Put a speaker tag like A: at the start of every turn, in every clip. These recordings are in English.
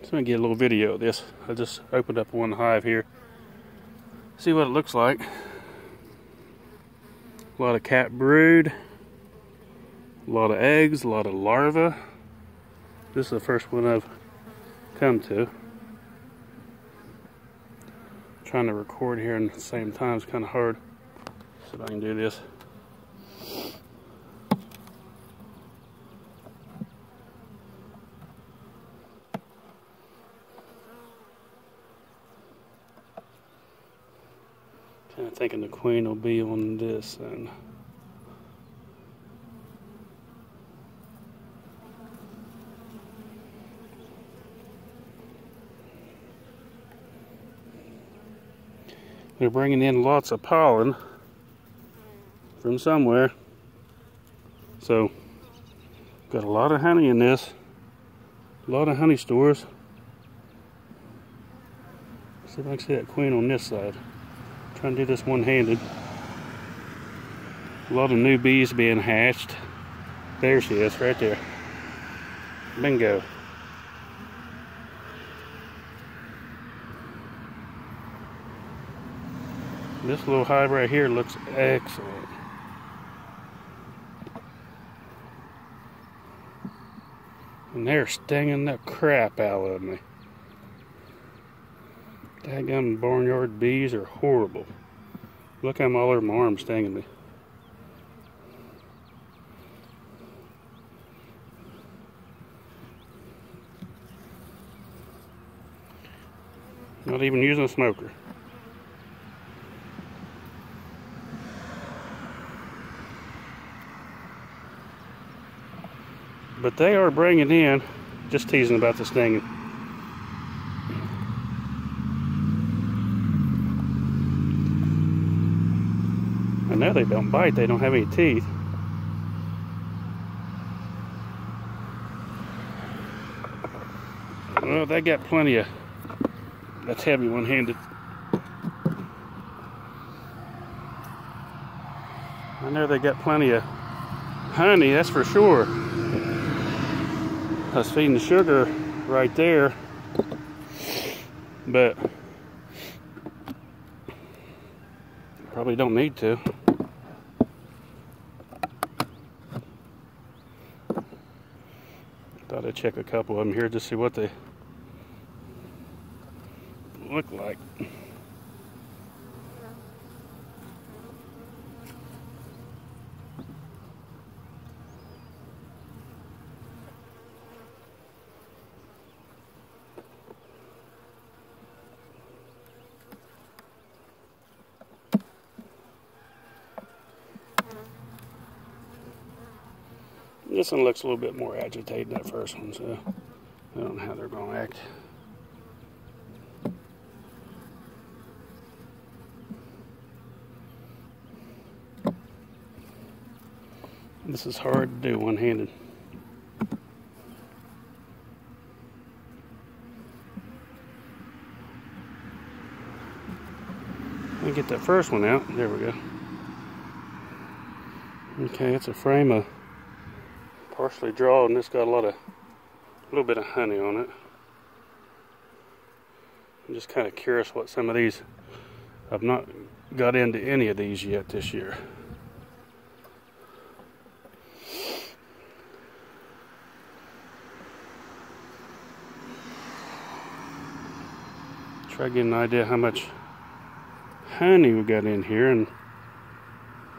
A: Just gonna get a little video of this. I just opened up one hive here. See what it looks like. A lot of cat brood, a lot of eggs, a lot of larvae. This is the first one I've come to. Trying to record here and at the same time is kind of hard. See if I can do this. Kind of thinking the queen will be on this and they're bringing in lots of pollen from somewhere. So got a lot of honey in this. A lot of honey stores. See if I can see that queen on this side. Trying to do this one-handed. A lot of new bees being hatched. There she is, right there. Bingo. This little hive right here looks excellent. And they're stinging the crap out of me. Daggum barnyard bees are horrible. Look how all over my arms stinging me. Not even using a smoker. But they are bringing in, just teasing about the stinging. I know they don't bite, they don't have any teeth. Well, they got plenty of, that's heavy one-handed. I know they got plenty of honey, that's for sure. I was feeding the sugar right there, but probably don't need to. Thought I'd check a couple of them here to see what they look like. This one looks a little bit more agitated than that first one, so I don't know how they're going to act. This is hard to do one-handed. Let me get that first one out. There we go. Okay, it's a frame of partially drawn, and it's got a little bit of honey on it. I'm just kind of curious what some of these, I've not got into any of these yet this year. Try to get an idea how much honey we got in here, and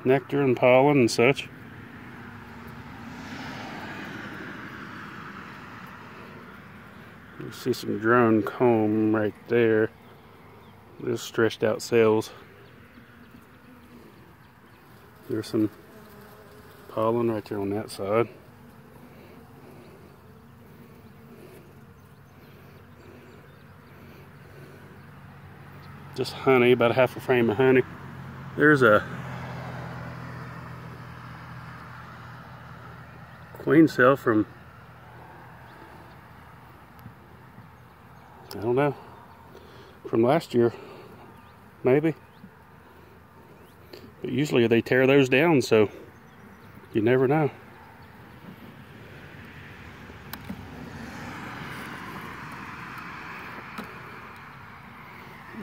A: nectar and pollen and such. You see some drone comb right there. There's stretched out cells. There's some pollen right there on that side. Just honey, about a half a frame of honey. There's a queen cell from, I don't know, from last year, maybe. But usually they tear those down, so you never know.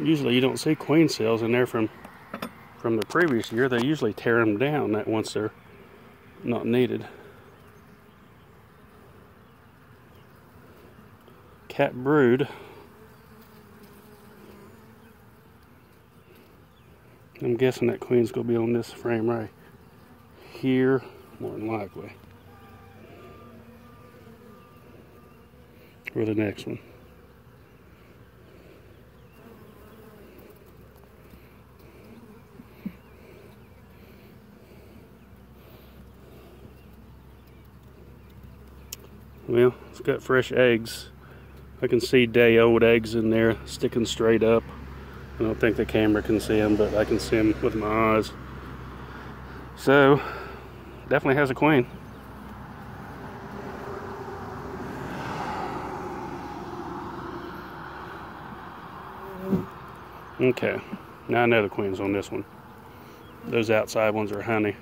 A: Usually you don't see queen cells in there from the previous year. They usually tear them down once they're not needed. Cat brood. I'm guessing that queen's gonna be on this frame right here, more than likely. Or the next one. Well, it's got fresh eggs. I can see day-old eggs in there sticking straight up. I don't think the camera can see them, but I can see them with my eyes. So, definitely has a queen. Okay, now I know the queen's on this one. Those outside ones are honey.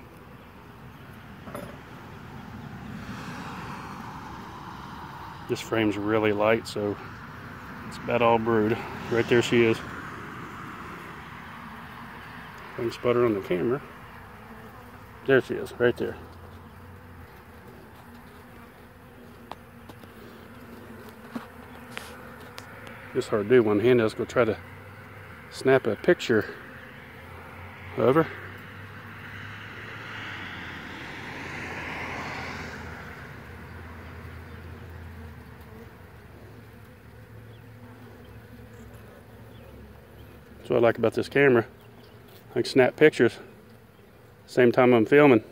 A: This frame's really light, so it's about all brood. Right there she is. I can spot her on the camera. There she is, right there. It's hard to do one hand. Let's go try to snap a picture of her. That's what I like about this camera. I can snap pictures same time I'm filming.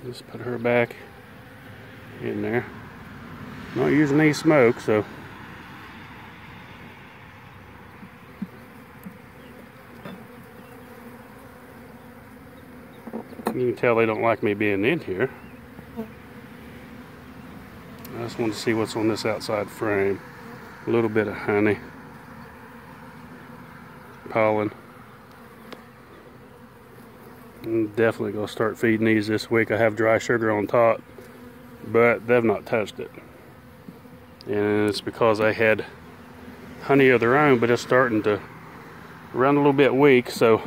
A: Just put her back in there. Not using any smoke, so you can tell they don't like me being in here. I just want to see what's on this outside frame. A little bit of honey, pollen. I'm definitely going to start feeding these this week. I have dry sugar on top, but they've not touched it. And it's because they had honey of their own, but it's starting to run a little bit weak, so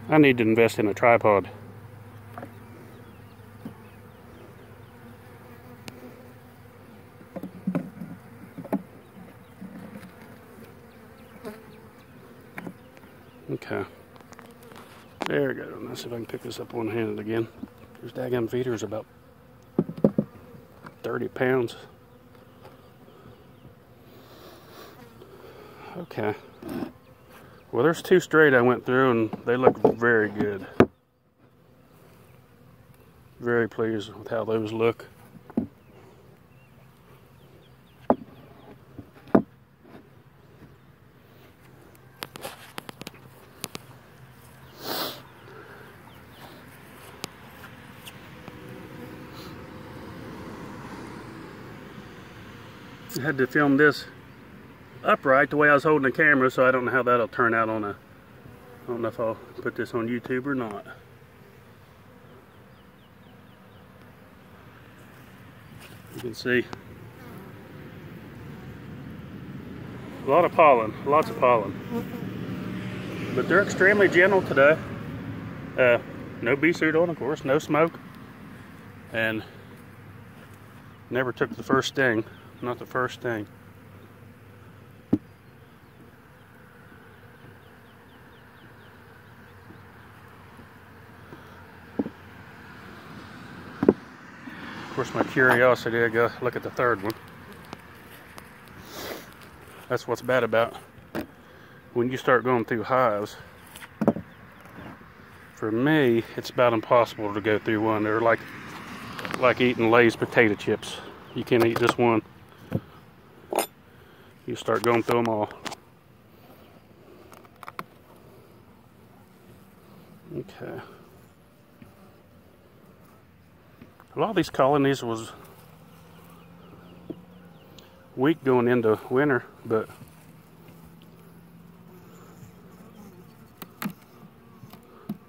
A: I need to invest in a tripod. Okay. There we go. Let's see if I can pick this up one-handed again. This daggum feeder's about 30 pounds. Okay. Well, there's two straight I went through and they look very good. Very pleased with how those look. I had to film this upright the way I was holding the camera, so I don't know how that'll turn out on a, I don't know if I'll put this on YouTube or not. You can see a lot of pollen, lots of pollen, but they're extremely gentle today. No bee suit on, of course, no smoke, and never took the first sting. Not the first sting. Of course, my curiosity, I go look at the third one. That's what's bad about when you start going through hives. For me, it's about impossible to go through one. They're like eating Lay's potato chips. You can't eat just one. You start going through them all. Okay. A lot of these colonies was weak going into winter, but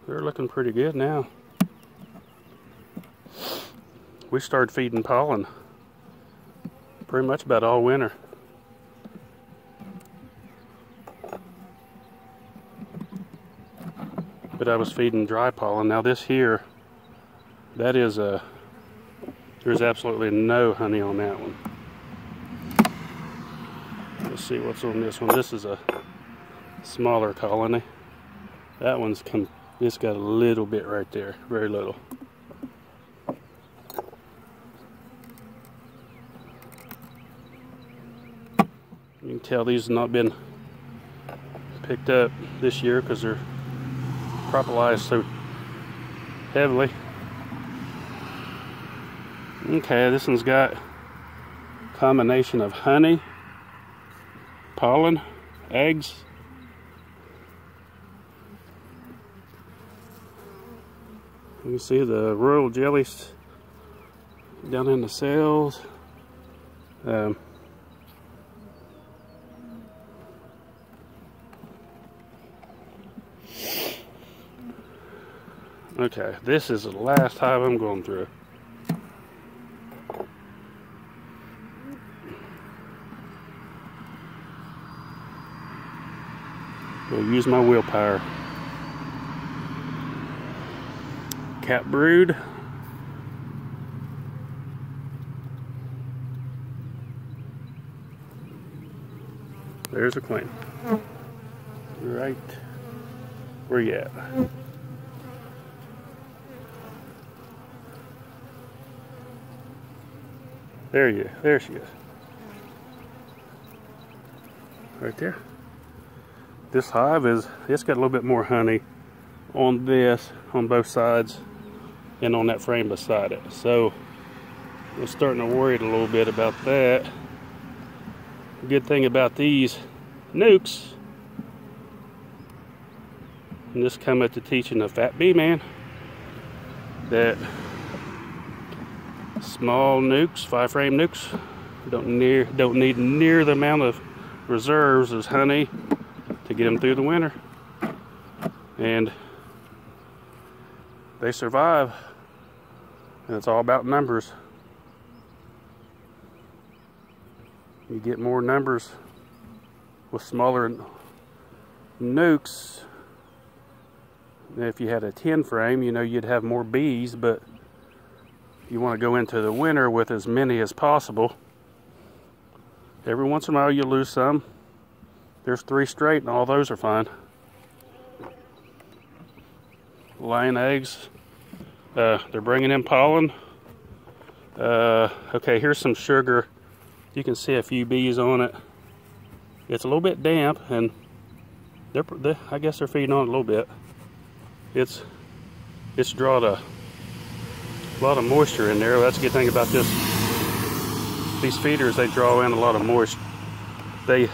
A: they're looking pretty good now. We started feeding pollen pretty much about all winter. But I was feeding dry pollen. Now this here, that is there's absolutely no honey on that one. Let's see what's on this one. This is a smaller colony. That one's it's got a little bit right there, very little. You can tell these have not been picked up this year because they're propolised so heavily. Okay, this one's got a combination of honey, pollen, eggs. You can see the royal jellies down in the cells. Okay, this is the last hive I'm going through. We'll use my willpower. Cap brood. There's a queen. Right where you at? There she is. Right there. This hive it's got a little bit more honey on this, on both sides, and on that frame beside it. So I'm starting to worry a little bit about that. The good thing about these Nucs, and this come at the teaching of Fat Bee Man, that small Nucs, 5-frame Nucs, don't need near the amount of reserves as honey to get them through the winter, and they survive. And it's all about numbers. You get more numbers with smaller Nucs. If you had a 10-frame, you know, you'd have more bees, but you want to go into the winter with as many as possible. Every once in a while you lose some. There's 3 straight and all those are fine. Laying eggs. They're bringing in pollen. Okay, here's some sugar. You can see a few bees on it. It's a little bit damp, and I guess they're feeding on it a little bit. It's drawed a lot of moisture in there. That's a good thing about this. These feeders, they draw in a lot of moisture. They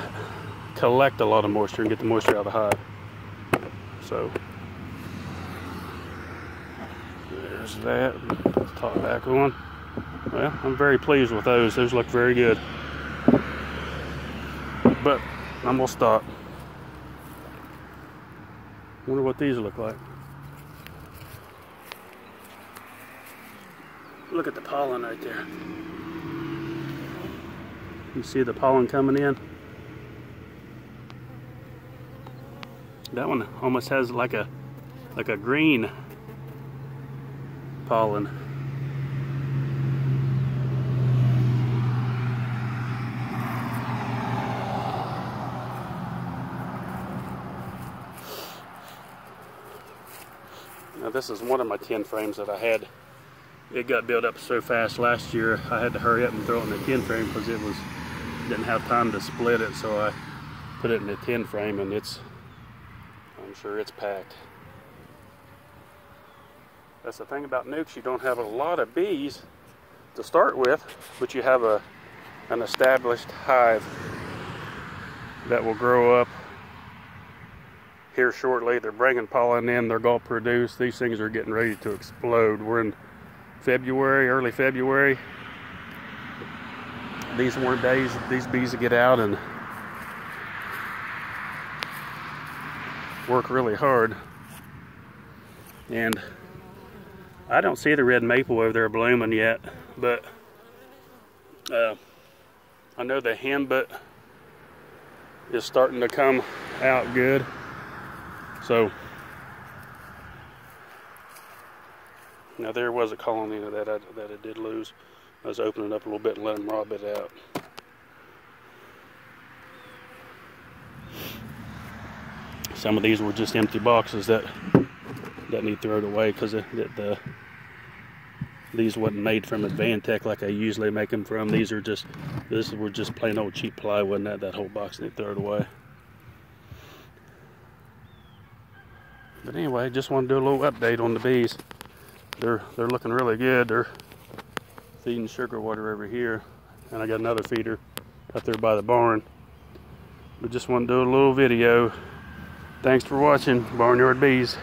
A: collect a lot of moisture and get the moisture out of the hive. So there's that. Top back on. Well, I'm very pleased with those. Those look very good. But I'm gonna stop. Wonder what these look like. Look at the pollen right there. You see the pollen coming in? That one almost has like a green pollen. Now this is one of my 10 frames that I had. It got built up so fast last year, I had to hurry up and throw it in the 10 frame because didn't have time to split it, so I put it in the 10 frame, and I'm sure it's packed. That's the thing about Nucs, you don't have a lot of bees to start with, but you have an established hive that will grow up here shortly. They're bringing pollen in, they're going to produce. These things are getting ready to explode. We're in February, early February. These weren't days these bees would get out and work really hard. And I don't see the red maple over there blooming yet, but I know the henbit is starting to come out good. So now there was a colony that I did lose. I was opening up a little bit and letting them rob it out. Some of these were just empty boxes that need thrown away because these wasn't made from Advantech like I usually make them from. This were just plain old cheap plywood, and that whole box need thrown away. But anyway, just want to do a little update on the bees. They're looking really good. They're feeding sugar water over here, and I got another feeder up there by the barn. But just want to do a little video. Thanks for watching Barnyard Bees.